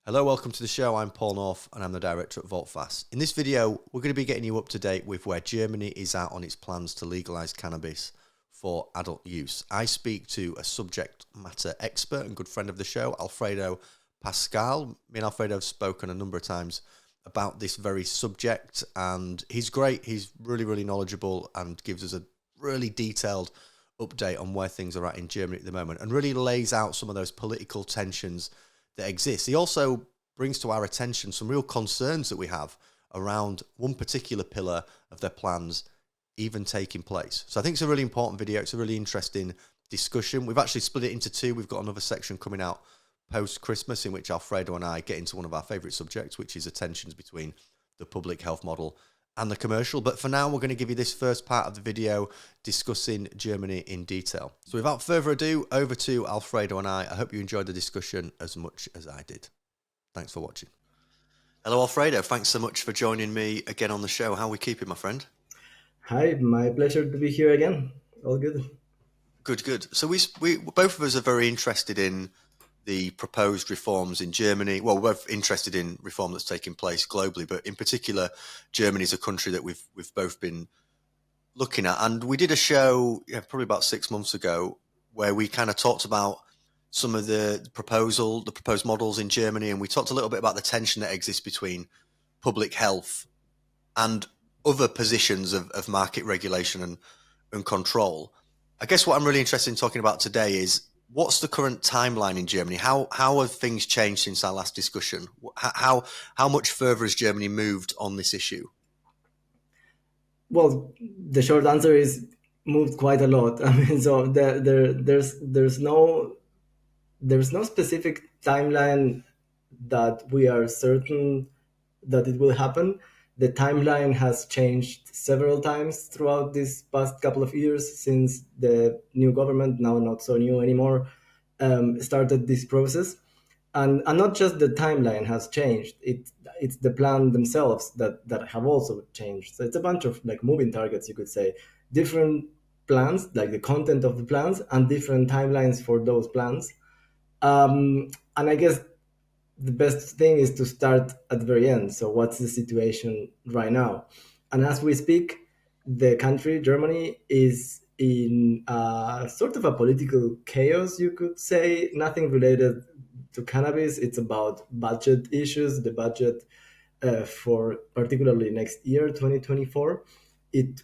Hello, welcome to the show. I'm Paul North and I'm the director at Volteface. In this video, we're going to be getting you up to date with where Germany is at on its plans to legalise cannabis for adult use. I speak to a subject matter expert and good friend of the show, Alfredo Pascual. Me and Alfredo have spoken a number of times about this very subject, and he's great. He's really knowledgeable and gives us a really detailed update on where things are at in Germany at the moment and really lays out some of those political tensions that exists. He also brings to our attention some real concerns that we have around one particular pillar of their plans even taking place. So I think it's a really important video. It's a really interesting discussion. We've actually split it into two. We've got another section coming out post-Christmas in which Alfredo and I get into one of our favourite subjects, which is the tensions between the public health model and the commercial. But for now, we're going to give you this first part of the video discussing Germany in detail. So without further ado, over to Alfredo and I hope you enjoyed the discussion as much as I did. Thanks for watching. Hello, Alfredo. Thanks so much for joining me again on the show. How are we keeping, my friend? Hi, my pleasure to be here again. All good. Good. So we both of us are very interested in the proposed reforms in Germany. Well, we're both interested in reform that's taking place globally, but in particular, Germany is a country that we've both been looking at. And we did a show probably about 6 months ago where we kind of talked about some of the proposed models in Germany, and we talked a little bit about the tension that exists between public health and other positions of market regulation and control. I guess what I'm really interested in talking about today is what's the current timeline in Germany? How have things changed since our last discussion? How much further has Germany moved on this issue? Well, the short answer is moved quite a lot. I mean, so there's no specific timeline that we are certain that it will happen. The timeline has changed several times throughout this past couple of years since the new government, now not so new anymore, started this process. And not just the timeline has changed, it's the plan themselves that have also changed. So it's a bunch of like moving targets, you could say, different plans, like the content of the plans, and different timelines for those plans. And I guess the best thing is to start at the very end. So what's the situation right now? And as we speak, the country, Germany, is in sort of a political chaos, you could say. Nothing related to cannabis. It's about budget issues, the budget for particularly next year, 2024. It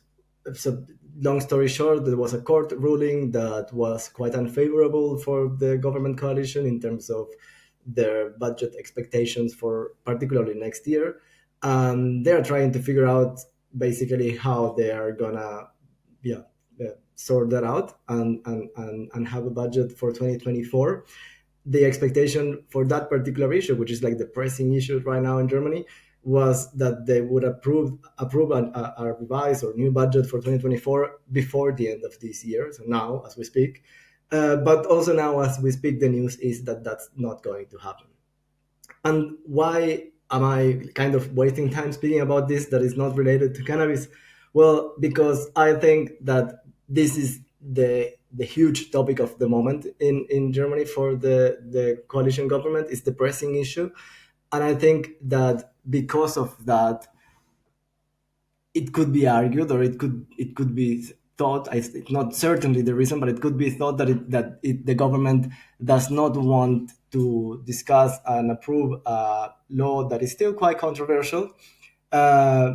so long story short, there was a court ruling that was quite unfavorable for the government coalition in terms of their budget expectations for particularly next year. They're trying to figure out basically how they are gonna yeah, sort that out and have a budget for 2024. The expectation for that particular issue, which is like the pressing issue right now in Germany, was that they would approve a revised or new budget for 2024 before the end of this year. So now, as we speak, but also now, as we speak, the news is that that's not going to happen. And why am I kind of wasting time speaking about this that is not related to cannabis? Well, because I think that this is the huge topic of the moment in Germany for the coalition government is the pressing issue. And I think that because of that, it could be argued, or it could be thought. It's not certainly the reason, but it could be thought that the government does not want to discuss and approve a law that is still quite controversial, uh,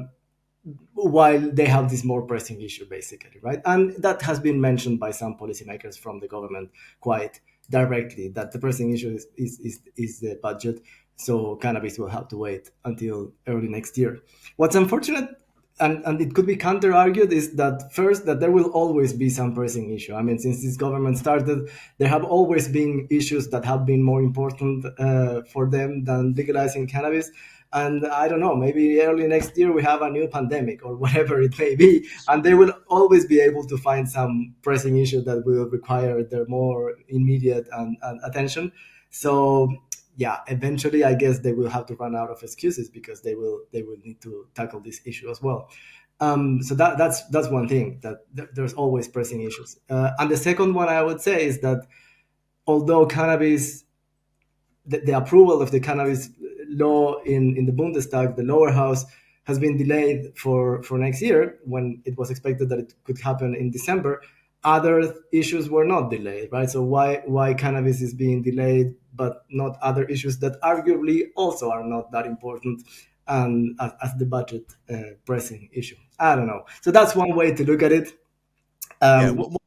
while they have this more pressing issue, basically, right? And that has been mentioned by some policymakers from the government quite directly, that the pressing issue is the budget, so cannabis will have to wait until early next year. What's unfortunate, and it could be counter argued, is that first, that there will always be some pressing issue. I mean, since this government started, there have always been issues that have been more important for them than legalizing cannabis. And I don't know, maybe early next year we have a new pandemic or whatever it may be, and they will always be able to find some pressing issue that will require their more immediate and attention. So yeah, eventually I guess they will have to run out of excuses because they will need to tackle this issue as well. So that's one thing, that there's always pressing issues. And the second one I would say is that although cannabis the approval of the cannabis law in the Bundestag, the lower house, has been delayed for next year when it was expected that it could happen in December. Other issues were not delayed, right? So why cannabis is being delayed, but not other issues that arguably also are not that important, and as the budget pressing issue? I don't know. So that's one way to look at it. Yeah. Um,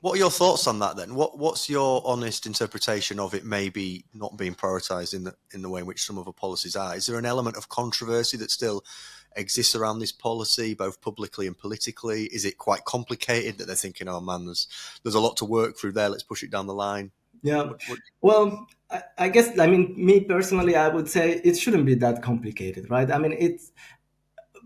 What are your thoughts on that then? What's your honest interpretation of it maybe not being prioritised in the way in which some other policies are? Is there an element of controversy that still exists around this policy, both publicly and politically? Is it quite complicated that they're thinking, oh man, there's a lot to work through there, let's push it down the line? Yeah. What Well, I guess, I mean, me personally, I would say it shouldn't be that complicated, right? I mean, it's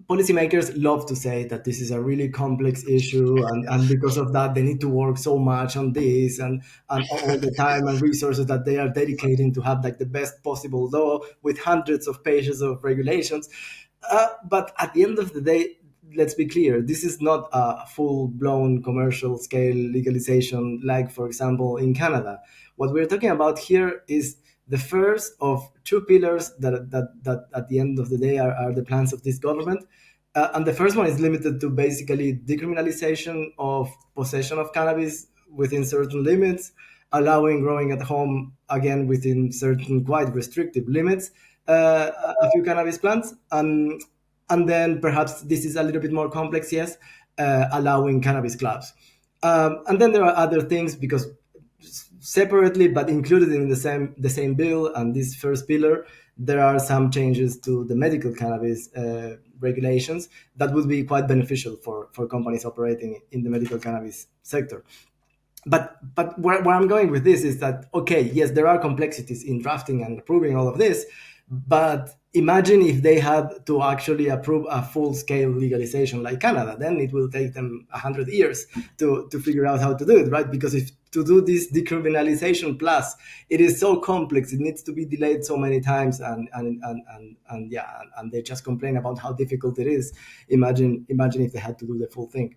policymakers love to say that this is a really complex issue, and because of that, they need to work so much on this, and all the time and resources that they are dedicating to have like the best possible law with hundreds of pages of regulations. But at the end of the day, let's be clear, this is not a full-blown commercial scale legalization like, for example, in Canada. What we're talking about here is the first of two pillars that at the end of the day are the plans of this government. And the first one is limited to basically decriminalization of possession of cannabis within certain limits, allowing growing at home again within certain quite restrictive limits, a few cannabis plants. And then perhaps this is a little bit more complex, yes, allowing cannabis clubs. And then there are other things, because separately but included in the same bill and this first pillar, there are some changes to the medical cannabis regulations that would be quite beneficial for companies operating in the medical cannabis sector. But where I'm going with this is that, okay, yes, there are complexities in drafting and approving all of this, but imagine if they had to actually approve a full-scale legalization like Canada. Then it will take them 100 years to figure out how to do it, right? Because if to do this decriminalization plus, it is so complex, it needs to be delayed so many times, and yeah, and they just complain about how difficult it is. Imagine if they had to do the full thing.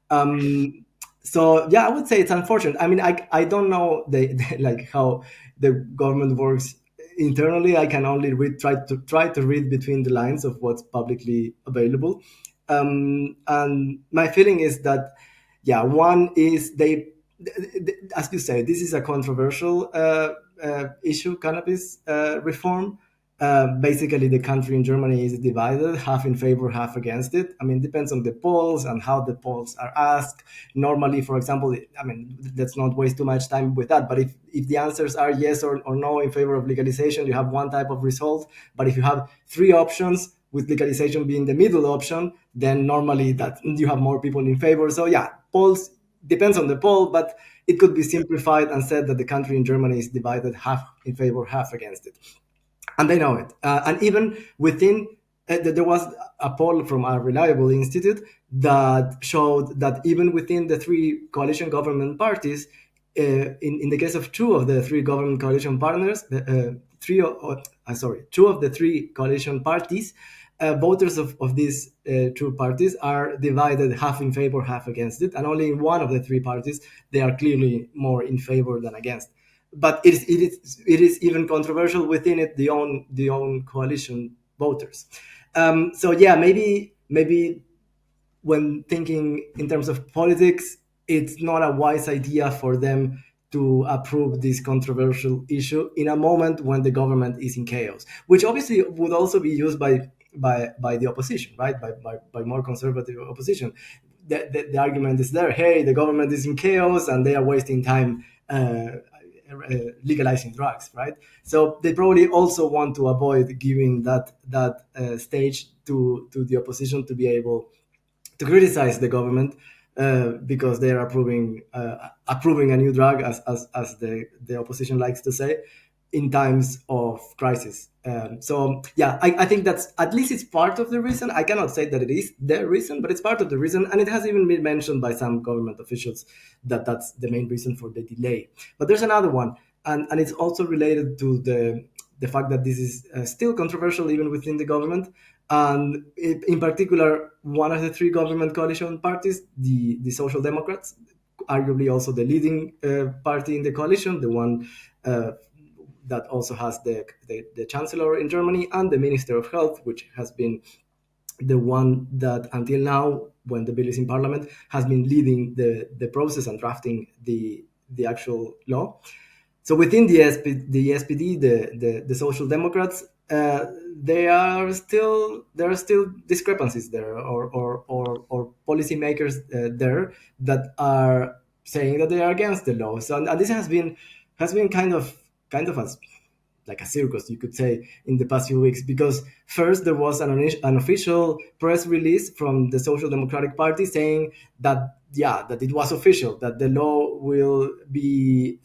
Um, so yeah, I would say it's unfortunate. I mean, I don't know like how the government works internally. I can only try to read between the lines of what's publicly available. And my feeling is that, yeah, one is as you say, this is a controversial issue, cannabis reform. Basically, the country in Germany is divided, half in favor, half against it. I mean, it depends on the polls and how the polls are asked. Normally, for example, I mean, let's not waste too much time with that. But if the answers are yes or no in favor of legalization, you have one type of result. But if you have three options, with legalization being the middle option, then normally that you have more people in favor. So yeah, polls depends on the poll, but it could be simplified and said that the country in Germany is divided half in favor, half against it, and they know it. And even within, there was a poll from a reliable institute that showed that even within the three coalition government parties, in the case of two of the three government coalition partners, two of the three coalition parties, voters of these two parties are divided half in favor, half against it, and only in one of the three parties they are clearly more in favor than against. But it is even controversial within it, the own coalition voters. So yeah, maybe when thinking in terms of politics, it's not a wise idea for them to approve this controversial issue in a moment when the government is in chaos, which obviously would also be used by the opposition, right? By more conservative opposition. The argument is there: hey, the government is in chaos and they are wasting time legalizing drugs, right? So they probably also want to avoid giving that stage to the opposition to be able to criticize the government, because they are approving a new drug, as the opposition likes to say, in times of crisis. So yeah, I think that's, at least it's part of the reason. I cannot say that it is the reason, but it's part of the reason, and it has even been mentioned by some government officials that that's the main reason for the delay. But there's another one, and it's also related to the fact that this is still controversial even within the government, and in particular, one of the three government coalition parties, the Social Democrats, arguably also the leading party in the coalition, the one that also has the chancellor in Germany and the Minister of Health, which has been the one that until now, when the bill is in parliament, has been leading the process and drafting the actual law. So within the SPD, the Social Democrats, there are still discrepancies there, or policymakers there that are saying that they are against the law. So and this has been kind of as like a circus, you could say, in the past few weeks. Because first there was an official press release from the Social Democratic Party saying that, yeah, that it was official, that the law will be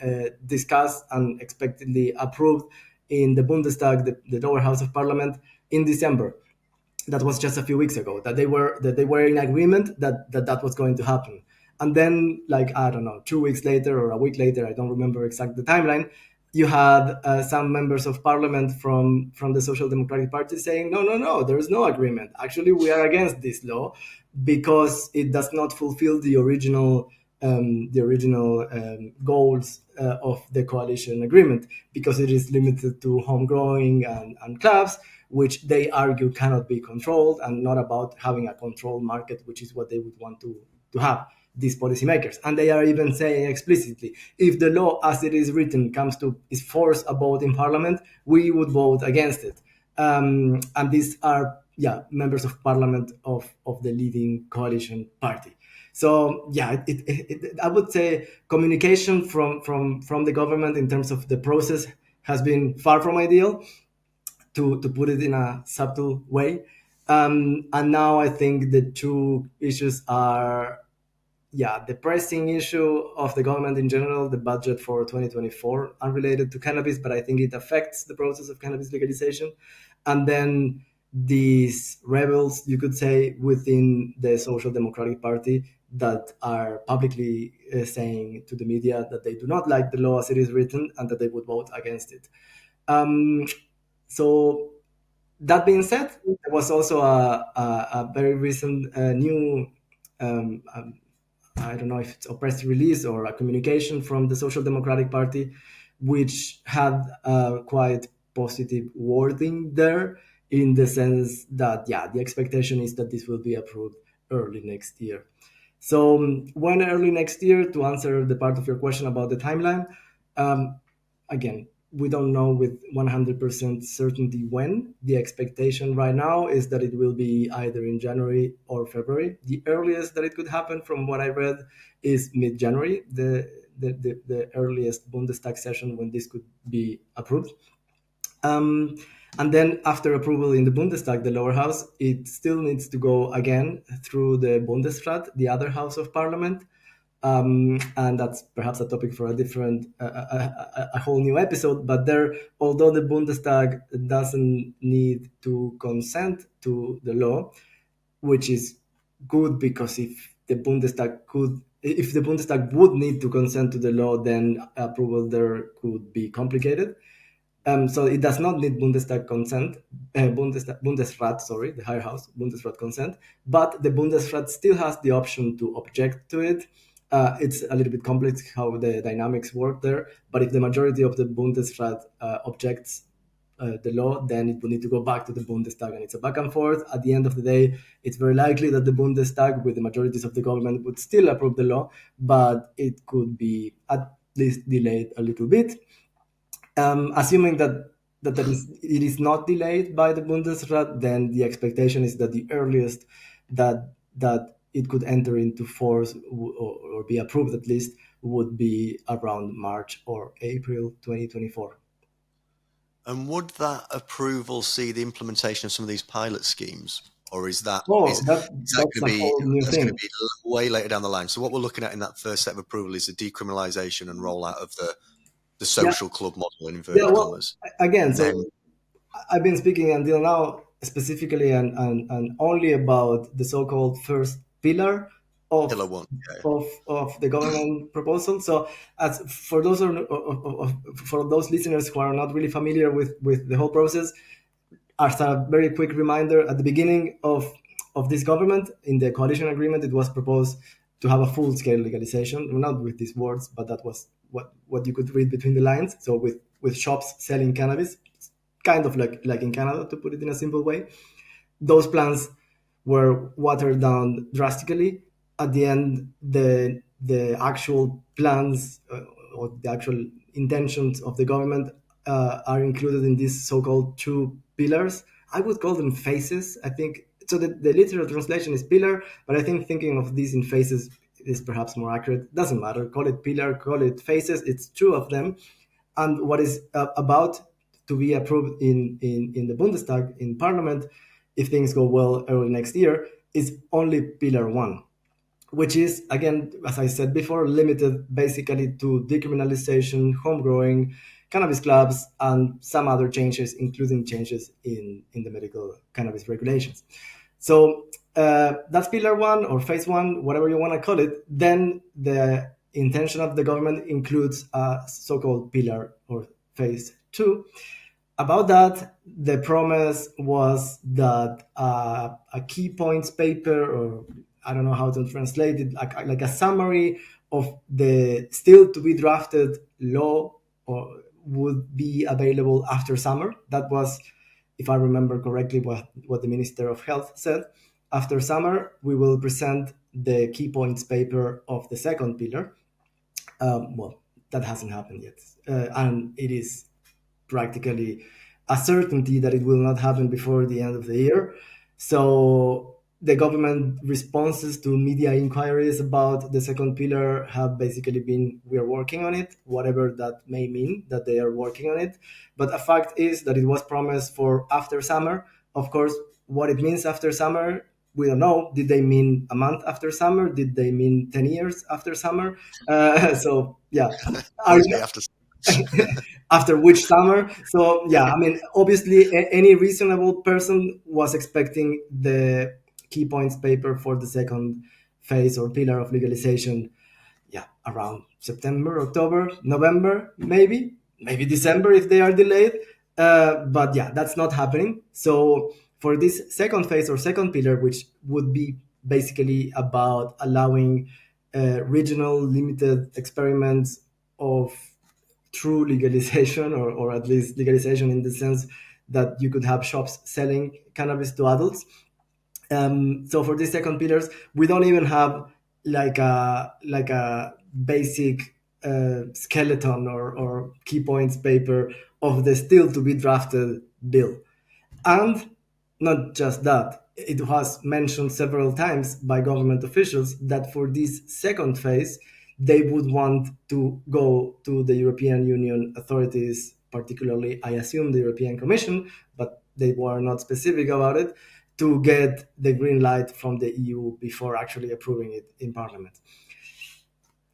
discussed and expectedly approved in the Bundestag, the lower house of parliament, in December. That was just a few weeks ago, that they were in agreement that was going to happen. And then, like, I don't know, 2 weeks later or a week later, I don't remember exactly the timeline, you had some members of parliament from the Social Democratic Party saying, no, no, no, there is no agreement. Actually, we are against this law because it does not fulfill the original goals of the coalition agreement, because it is limited to home growing and clubs, which they argue cannot be controlled, and not about having a controlled market, which is what they would want to have, these policymakers. And they are even saying explicitly, if the law as it is written is forced a vote in parliament, we would vote against it. And these are, yeah, members of parliament of the leading coalition party. So yeah, I would say communication from the government in terms of the process has been far from ideal, to put it in a subtle way. And now I think the two issues are, yeah, the pressing issue of the government in general, the budget for 2024, unrelated to cannabis, but I think it affects the process of cannabis legalization. And then these rebels, you could say, within the Social Democratic Party, that are publicly saying to the media that they do not like the law as it is written and that they would vote against it. Um, so that being said, there was also a very recent new, um, um, I don't know if it's a press release or a communication from the Social Democratic Party, which had quite positive wording there, in the sense that, yeah, the expectation is that this will be approved early next year. So when early next year, to answer the part of your question about the timeline, um, again, we don't know with 100% certainty when. The expectation right now is that it will be either in January or February. The earliest that it could happen, from what I read, is mid-January, the earliest Bundestag session when this could be approved. Um, and then after approval in the Bundestag, the lower house, it still needs to go again through the Bundesrat, the other house of parliament. And that's perhaps a topic for a different, a whole new episode. But there, although the Bundestag doesn't need to consent to the law, which is good, because if the Bundestag would need to consent to the law, then approval there could be complicated. So it does not need Bundestag consent, Bundesrat, sorry, the higher house, Bundesrat consent, but the Bundesrat still has the option to object to it. It's a little bit complex how the dynamics work there, but if the majority of the Bundesrat objects the law, then it will need to go back to the Bundestag, and it's a back and forth. At the end of the day, it's very likely that the Bundestag, with the majorities of the government, would still approve the law, but it could be at least delayed a little bit. Assuming it is not delayed by the Bundesrat, then the expectation is that the earliest that it could enter into force, or be approved at least, would be around March or April 2024. And would that approval see the implementation of some of these pilot schemes, or is that Oh, is that that's going to a be whole new that's going to thing. be way later down the line? So what we're looking at in that first set of approval is the decriminalisation and rollout of the Yeah, social club model in yeah. inverted Well, commas, again, and so then I've been speaking until now specifically and only about the so-called first pillar pillar one. Yeah. of the government proposal. So, as for those listeners who are not really familiar with the whole process, as a very quick reminder, at the beginning of this government, in the coalition agreement, it was proposed to have a full-scale legalization, not with these words, but that was what you could read between the lines. So with shops selling cannabis, kind of like in Canada, to put it in a simple way. Those plans were watered down drastically. At the end, the actual plans or the actual intentions of the government are included in these so-called two pillars. I would call them phases. I think so. The literal translation is pillar, but I think thinking of these in phases is perhaps more accurate. Doesn't matter. Call it pillar, call it phases. It's two of them, and what is about to be approved in the Bundestag, in Parliament, if things go well early next year, is only Pillar 1, which is, again, as I said before, limited basically to decriminalization, home growing, cannabis clubs, and some other changes, including changes in the medical cannabis regulations. So that's pillar one or phase one, whatever you want to call it. Then the intention of the government includes a so-called pillar or phase two. About that, the promise was that a key points paper, or I don't know how to translate it, like a summary of the still to be drafted law, or would be available after summer. That was, if I remember correctly, what the Minister of Health said. After summer, we will present the key points paper of the second pillar. Well, that hasn't happened yet, and it is practically a certainty that it will not happen before the end of the year. So the government responses to media inquiries about the second pillar have basically been, we are working on it, whatever that may mean, that they are working on it. But a fact is that it was promised for after summer. Of course, what it means after summer, we don't know. Did they mean a month after summer? Did they mean 10 years after summer? So yeah, are, Always be after. after which summer. So yeah, I mean, obviously, any reasonable person was expecting the key points paper for the second phase or pillar of legalization, yeah, around September, October, November, maybe December if they are delayed. But yeah, that's not happening. So for this second phase or second pillar, which would be basically about allowing regional limited experiments of true legalization, or at least legalization in the sense that you could have shops selling cannabis to adults. So for these second pillars, we don't even have like a basic skeleton or key points paper of the still to be drafted bill. And not just that, it was mentioned several times by government officials that for this second phase, they would want to go to the European Union authorities, particularly, I assume, the European Commission, but they were not specific about it, to get the green light from the EU before actually approving it in Parliament.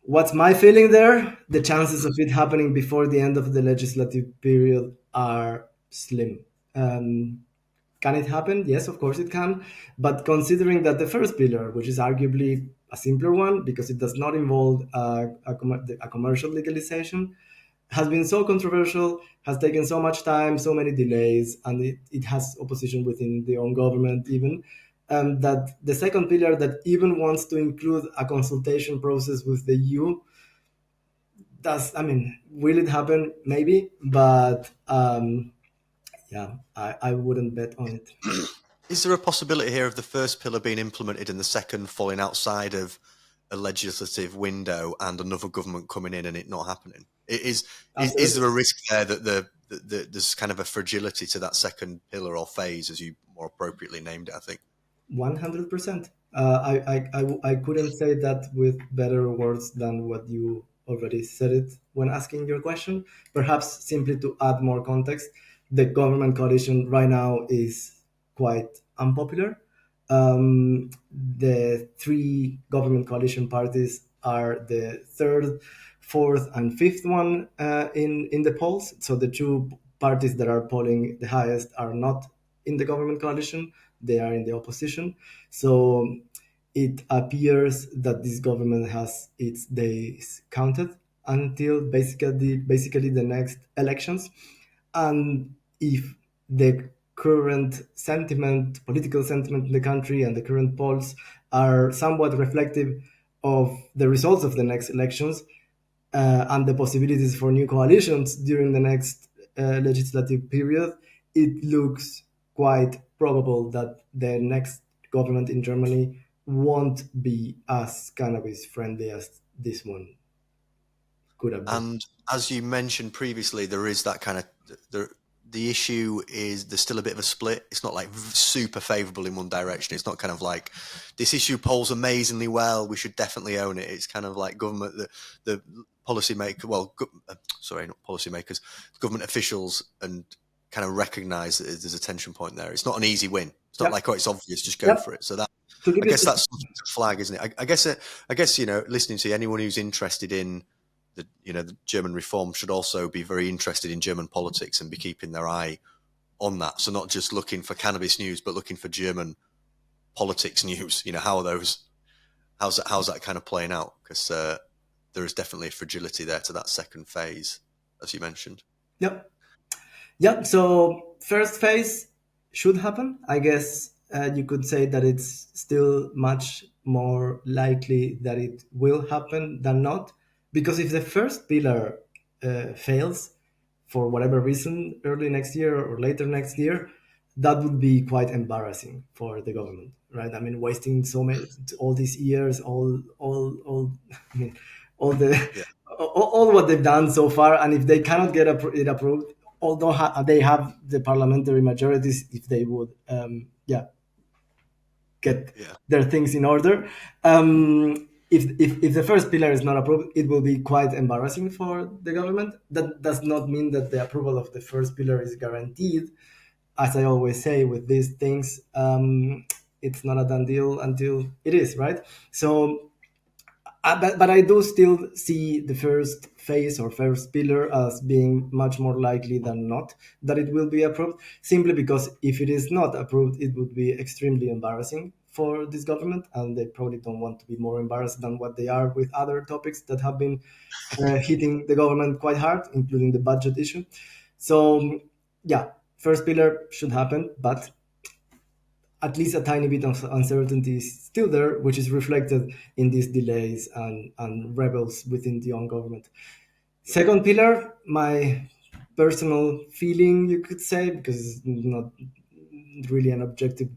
What's my feeling there? The chances of it happening before the end of the legislative period are slim. Can it happen? Yes, of course it can. But considering that the first pillar, which is arguably a simpler one because it does not involve a commercial legalization, has been so controversial, has taken so much time, so many delays, and it has opposition within the own government even, that the second pillar that even wants to include a consultation process with the EU, does, I mean, will it happen? Maybe, but yeah, I wouldn't bet on it. Is there a possibility here of the first pillar being implemented and the second falling outside of a legislative window and another government coming in and it not happening? Is there Absolutely. a risk there that there's kind of a fragility to that second pillar or phase, as you more appropriately named it, I think? 100%. I couldn't say that with better words than what you already said it when asking your question. Perhaps simply to add more context, the government coalition right now is quite unpopular. The three government coalition parties are the third, fourth, and fifth one in the polls. So the two parties that are polling the highest are not in the government coalition; they are in the opposition. So it appears that this government has its days counted until basically the next elections. And if the current sentiment, political sentiment in the country, and the current polls are somewhat reflective of the results of the next elections, and the possibilities for new coalitions during the next legislative period, it looks quite probable that the next government in Germany won't be as cannabis friendly as this one could have been. And as you mentioned previously, there is that kind of the issue is there's still a bit of a split. It's not like super favourable in one direction. It's not kind of like this issue polls amazingly well, we should definitely own it. It's kind of like government, the policymaker, well, sorry, not policymakers, government officials, and kind of recognise that there's a tension point there. It's not an easy win. It's not Yep. like, oh, it's obvious, just go Yep. for it. So that, To give I you guess that's something to flag, isn't it? I guess listening to anyone who's interested in the German reform should also be very interested in German politics and be keeping their eye on that. So not just looking for cannabis news, but looking for German politics news. How are those? How's that kind of playing out? Because there is definitely a fragility there to that second phase, as you mentioned. Yep. Yep. So first phase should happen. I guess you could say that it's still much more likely that it will happen than not, because if the first pillar fails for whatever reason early next year or later next year, that would be quite embarrassing for the government, right? I mean, wasting all these years, all I mean, all the Yeah, all what they've done so far, and if they cannot get it approved, although they have the parliamentary majorities, if they would, get yeah, their things in order. If the first pillar is not approved, it will be quite embarrassing for the government. That does not mean that the approval of the first pillar is guaranteed. As I always say with these things, it's not a done deal until it is, right? So but I do still see the first phase or first pillar as being much more likely than not that it will be approved, simply because if it is not approved, it would be extremely embarrassing for this government, and they probably don't want to be more embarrassed than what they are with other topics that have been hitting the government quite hard, including the budget issue. So, yeah, first pillar should happen, but at least a tiny bit of uncertainty is still there, which is reflected in these delays and rebels within the own government. Second pillar, my personal feeling, you could say, because it's not really an objective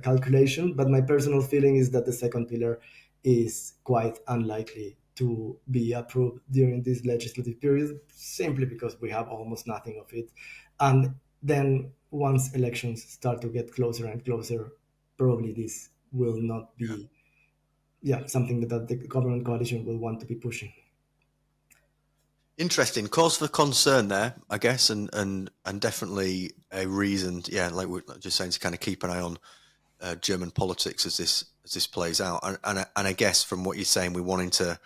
calculation, but my personal feeling is that the second pillar is quite unlikely to be approved during this legislative period, simply because we have almost nothing of it. And then once elections start to get closer and closer, probably this will not yeah. be something that the government coalition will want to be pushing. Interesting cause for concern there, I guess, and definitely a reason. Yeah, like we're just saying, to kind of keep an eye on German politics as this plays out, and I guess from what you're saying, we're wanting to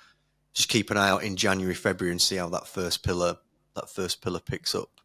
just keep an eye out in January, February, and see how that first pillar picks up.